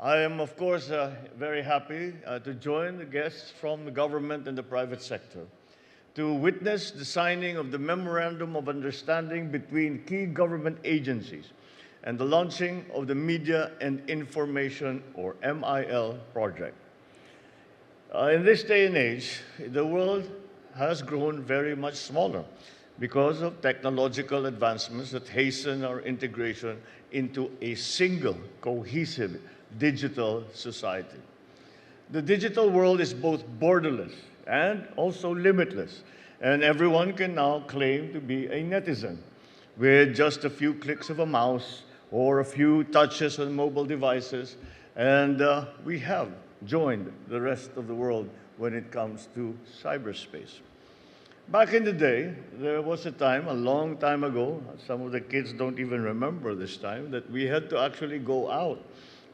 I am, of course, very happy to join the guests from the government and the private sector to witness the signing of the Memorandum of Understanding between key government agencies and the launching of the Media and Information, or MIL, project. In this day and age, the world has grown very much smaller because of technological advancements that hasten our integration into a single, cohesive digital society. The digital world is both borderless and also limitless, and everyone can now claim to be a netizen with just a few clicks of a mouse or a few touches on mobile devices, and we have joined the rest of the world when it comes to cyberspace. Back in the day, there was a time, a long time ago, some of the kids don't even remember this time, that we had to actually go out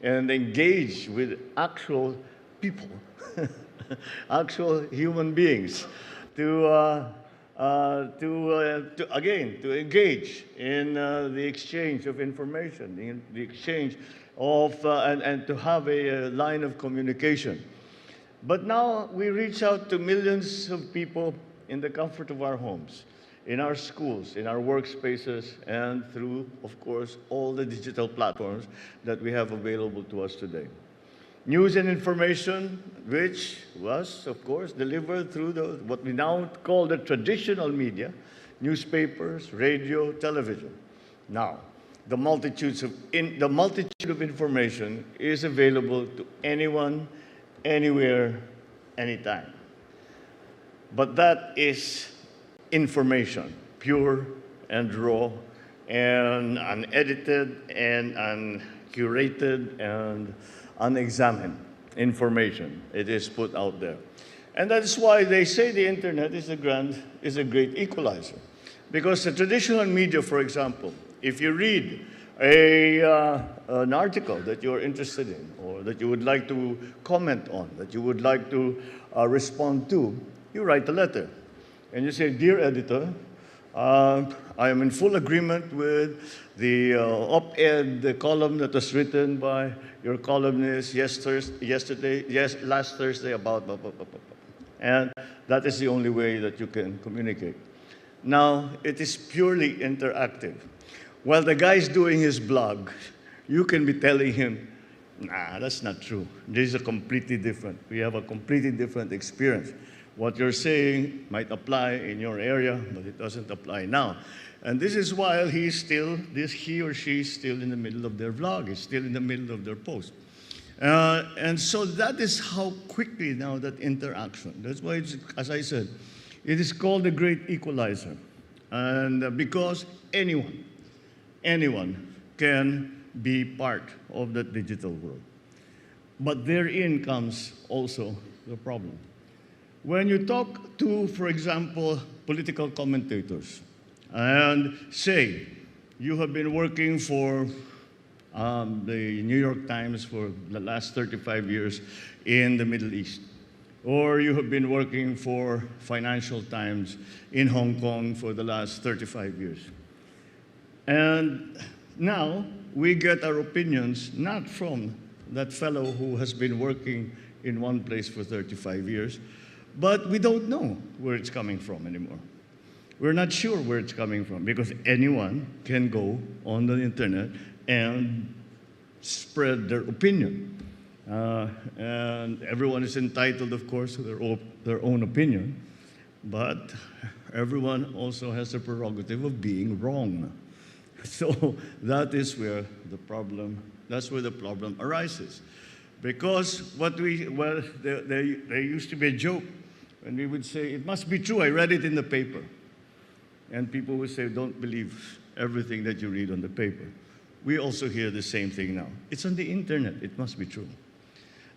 and engage with actual people, actual human beings, to engage in the exchange of information, in the exchange of, and to have a line of communication. But now we reach out to millions of people in the comfort of our homes, in our schools, in our workspaces, and through, of course, all the digital platforms that we have available to us today. News and information, which was, of course, delivered through what we now call the traditional media, newspapers, radio, television. Now, the multitude of information is available to anyone, anywhere, anytime. But that is information, pure and raw and unedited and uncurated and unexamined information. It is put out there. And that's why they say the internet is a great equalizer. Because the traditional media, for example, if you read an article that you're interested in or that you would like to comment on, that you would like to respond to, you write a letter. And you say, "Dear editor, I am in full agreement with the op-ed column that was written by your columnist last Thursday about blah, blah, blah, blah, blah." And that is the only way that you can communicate. Now, it is purely interactive. While the guy is doing his blog, you can be telling him, "Nah, that's not true. This is completely different. We have a completely different experience. What you're saying might apply in your area, but it doesn't apply now." And this is while he or she is still in the middle of their vlog, is still in the middle of their post. And so that is how quickly now that interaction. That's why, as I said, it is called the great equalizer. And because anyone can be part of the digital world. But therein comes also the problem. When you talk to, for example, political commentators, and say you have been working for the New York Times for the last 35 years in the Middle East, or you have been working for Financial Times in Hong Kong for the last 35 years. And now we get our opinions not from that fellow who has been working in one place for 35 years, but we don't know where it's coming from anymore. We're not sure where it's coming from because anyone can go on the internet and spread their opinion. And everyone is entitled, of course, to their own opinion, but everyone also has the prerogative of being wrong. So that is where the problem arises. Because there used to be a joke when we would say, "It must be true, I read it in the paper." And people would say, "Don't believe everything that you read on the paper." We also hear the same thing now. It's on the internet, it must be true.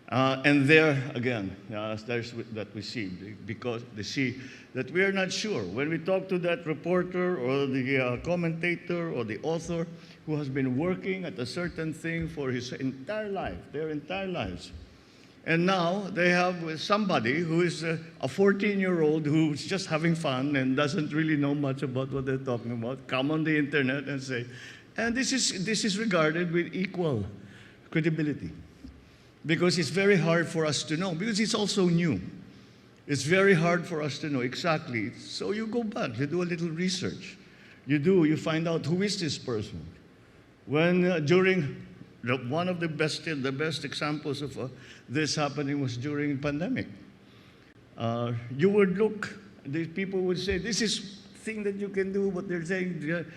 And there, again, there's that we see, because they see that we are not sure. When we talk to that reporter or the commentator or the author who has been working at a certain thing for his entire life, their entire lives, and now they have somebody who is a 14-year-old who's just having fun and doesn't really know much about what they're talking about, come on the internet and say, and this is regarded with equal credibility. because it's very hard for us to know, because it's also new. It's very hard for us to know exactly. So you go back, you do a little research. You find out who is this person. When during one of the best examples of this happening was during pandemic. You would look, these people would say, this is thing that you can do, but they're saying,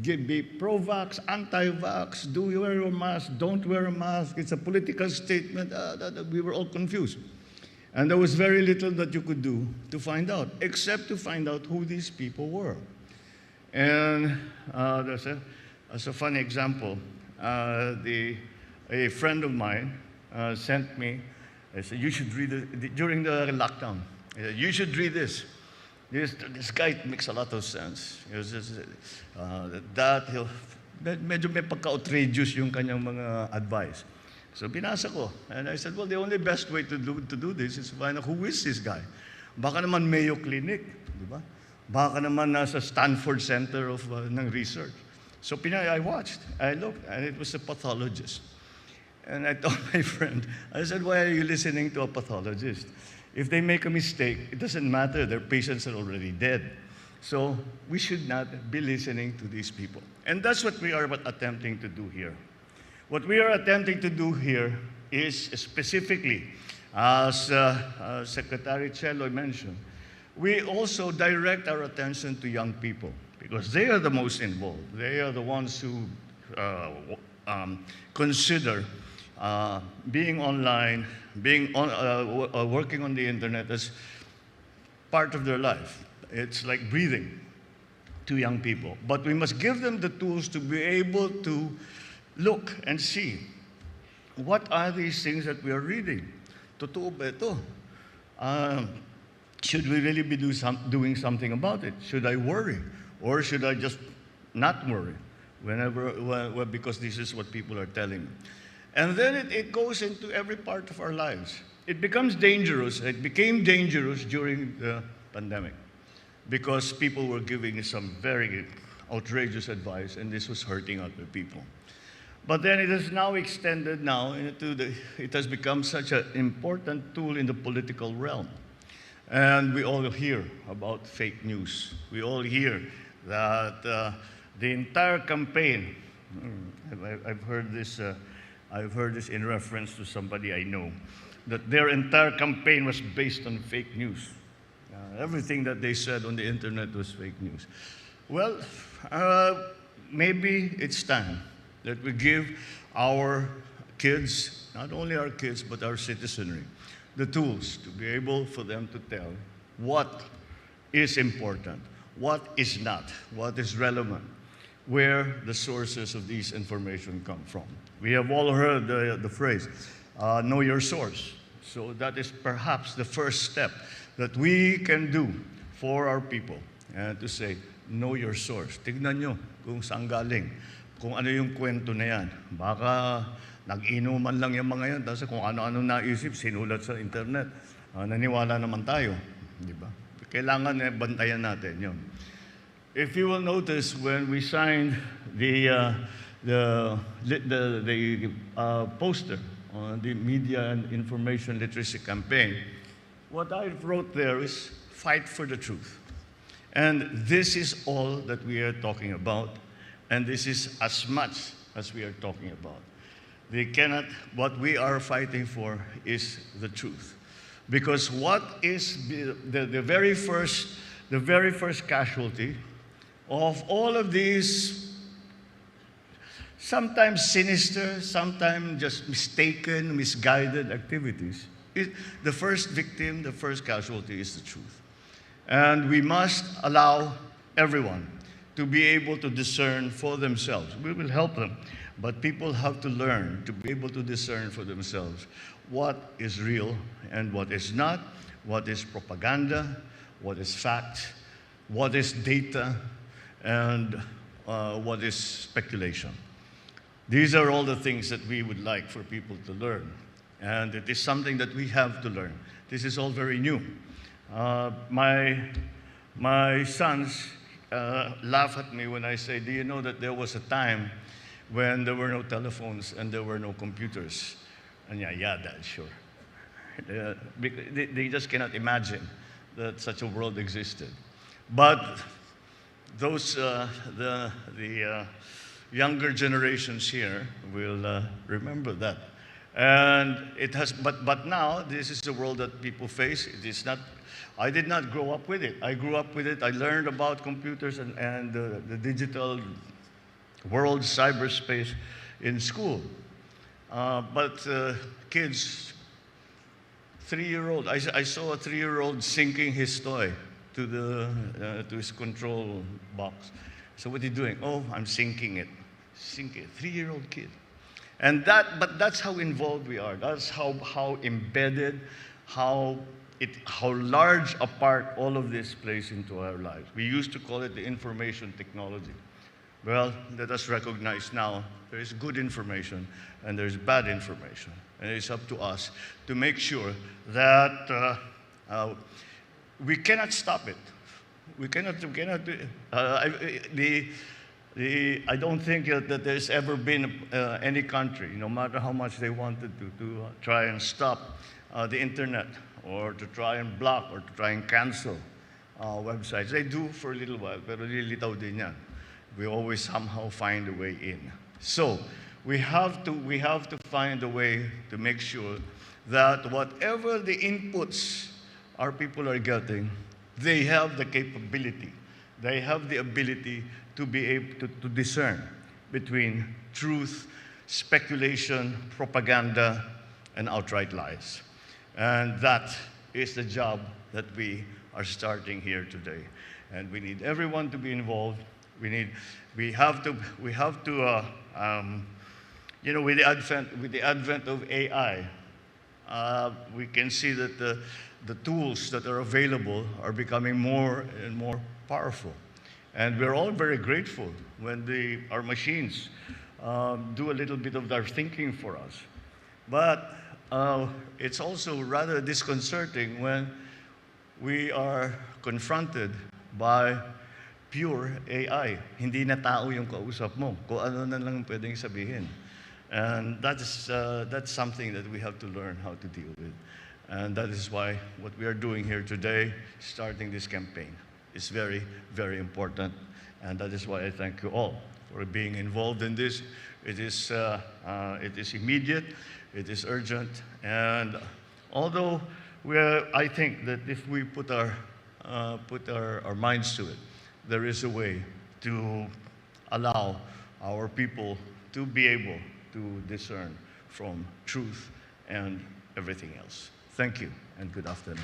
be pro-vax, anti-vax, do you wear a mask, don't wear a mask, it's a political statement. We were all confused. And there was very little that you could do to find out, except to find out who these people were. And there's a funny example. A friend of mine sent me, I said, you should read it during the lockdown. You should read this. This guy makes a lot of sense. Medyo may pagka-outrageous yung kanyang mga advice. So binasa ko, and I said, well, the only best way to do this is to find out who is this guy. Baka naman Mayo Clinic, di ba? Baka naman nasa Stanford Center of ng research. So I watched, I looked, and it was a pathologist. And I told my friend, I said, why are you listening to a pathologist? If they make a mistake, it doesn't matter, their patients are already dead. So we should not be listening to these people. And that's what we are attempting to do here. What we are attempting to do here is specifically, as Secretary Cello mentioned, we also direct our attention to young people because they are the most involved. They are the ones who consider being online, working on the internet as part of their life. It's like breathing to young people. But we must give them the tools to be able to look and see what are these things that we are reading. Totoo ba ito? Should we really be doing something about it? Should I worry? Or should I just not worry because this is what people are telling me? And then it goes into every part of our lives. It becomes dangerous. It became dangerous during the pandemic because people were giving some very outrageous advice, and this was hurting other people. But then it is now extended it has become such an important tool in the political realm. And we all hear about fake news. We all hear that the entire campaign, I've heard this in reference to somebody I know, that their entire campaign was based on fake news. Everything that they said on the internet was fake news. Well, maybe it's time that we give our kids, not only our kids, but our citizenry, the tools to be able for them to tell what is important, what is not, what is relevant, where the sources of these information come from. We have all heard the phrase, know your source. So that is perhaps the first step that we can do for our people, and to say, know your source. Tignan nyo kung saan galing, kung ano yung kwento na yan. Baka nag-inuman lang yung mga yan, tapos kung ano-ano naisip, sinulat sa internet. Naniwala naman tayo. Di ba? Kailangan bantayan natin yun. If you will notice, when we signed the poster on the Media and Information Literacy Campaign, what I wrote there is fight for the truth. And this is all that we are talking about, and this is as much as we are talking about. What we are fighting for is the truth. Because what is the very first casualty of all of these sometimes sinister, sometimes just mistaken, misguided activities, the first victim, the first casualty is the truth. And we must allow everyone to be able to discern for themselves. We will help them, but people have to learn to be able to discern for themselves what is real and what is not, what is propaganda, what is fact, what is data, and what is speculation. These are all the things that we would like for people to learn. And it is something that we have to learn. This is all very new. My sons laugh at me when I say, do you know that there was a time when there were no telephones and there were no computers, And yeah, Dad, sure. They just cannot imagine that such a world existed. But those, the younger generations here will remember that. And it has, but now this is the world that people face. It is not, I did not grow up with it. I grew up with it. I learned about computers and the digital world, cyberspace in school. But kids, 3-year-old, I saw a 3-year-old sinking his toy to his control box. So what are you doing? Oh, I'm sinking it. Sink it. 3-year-old kid. And but that's how involved we are. That's how embedded, how large a part all of this plays into our lives. We used to call it the information technology. Well, let us recognize now there is good information and there's bad information. And it's up to us to make sure that we cannot stop it. We cannot I don't think that there's ever been any country, no matter how much they wanted to try and stop the internet or to try and block or to try and cancel websites. They do for a little while, pero lilitaw din yan. We always somehow find a way in. So we have to find a way to make sure that whatever the inputs our people are getting, they have the capability, they have the ability to be able to discern between truth, speculation, propaganda, and outright lies. And that is the job that we are starting here today. And we need everyone to be involved. We have to, you know, with the advent of AI, we can see that the tools that are available are becoming more and more powerful. And we're all very grateful when our machines do a little bit of their thinking for us. But it's also rather disconcerting when we are confronted by pure AI. Hindi na tao yung kausap mo. Kung ano na lang pwedeng sabihin. And that's something that we have to learn how to deal with. And that is why what we are doing here today, starting this campaign, is very, very important. And that is why I thank you all for being involved in this. It is immediate, it is urgent, and although I think that if we put our minds to it, there is a way to allow our people to be able to discern from truth and everything else. Thank you, and good afternoon.